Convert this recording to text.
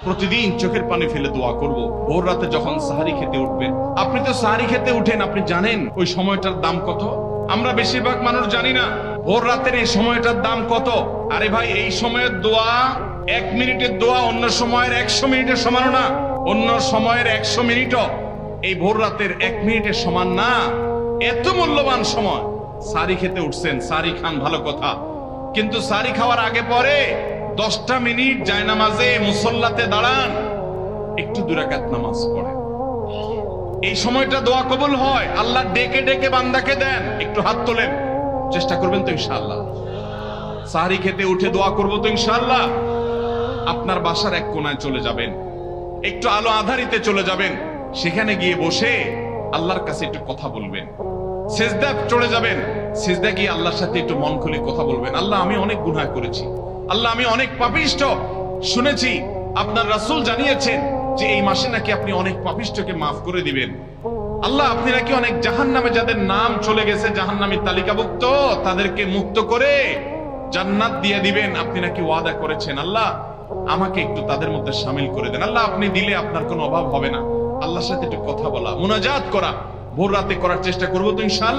প্রতিদিন চোখের পানি ফেলে দোয়া করব। ভোর রাতে যখন সাহারি খেতে উঠবেন, আপনি তো সাহারি খেতে উঠেন, আপনি জানেন ওই সময়টার দাম কত? আমরা বেশিরভাগ মানুষ জানি না ভোর রাতের এই সময়টার দাম কত। আরে ভাই, এই সময়ের দোয়া 1 মিনিটের দোয়া অন্য সময়ের 100 মিনিটের সমান না, অন্য সময়ের 100 মিনিটও এই ভোর রাতের 1 মিনিটের সমান না। এত মূল্যবান সময়। সাহারি খেতে উঠছেন, সাহারি খান, ভালো কথা, কিন্তু সাহারি খাওয়ার আগে পরে 10টা মিনিট জায়নামাজে মুসল্লাতে দাঁড়ান, একটু 2 রাকাত নামাজ পড়েন। এই সময়টা দোয়া কবুল হয়। আল্লাহ ডেকে ডেকে বান্দাকে দেন। একটু হাত তোলেন, চেষ্টা করবেন তো ইনশাআল্লাহ? সাহারি খেতে উঠে দোয়া করব তো ইনশাআল্লাহ? আপনার বাসার এক কোনায় চলে যাবেন, একটু আলো আধারিতে চলে যাবেন, সেখানে গিয়ে বসে আল্লাহর কাছে একটু কথা বলবেন। সিজদা চলে যাবেন, সিজদা গিয়ে আল্লাহর সাথে একটু মন খুলে কথা বলবেন। আল্লাহ, আমি অনেক গুনাহ করেছি, আল্লাহ আমি অনেক পাপিষ্ঠ। শুনেছি আপনার রাসূল জানিয়েছেন যে এই মাসে নাকি আপনি অনেক পাপিষ্ঠকে মাফ করে দিবেন। আল্লাহ, আপনি নাকি অনেক জাহান্নামে যাদের নাম চলে গেছে জাহান্নামীর তালিকাভুক্ত, তাদেরকে মুক্ত করে জান্নাত দিয়ে দিবেন, আপনি নাকি ওয়াদা করেছেন। আল্লাহ, আমাকে একটু তাদের মধ্যে শামিল করে দেন। আল্লাহ, আপনি দিলে আপনার কোনো অভাব হবে না। আল্লাহর সাথে একটু কথা বলা, মুনাজাত করা ভোর রাতে করার চেষ্টা করবো তো ইনশাআল্লাহ?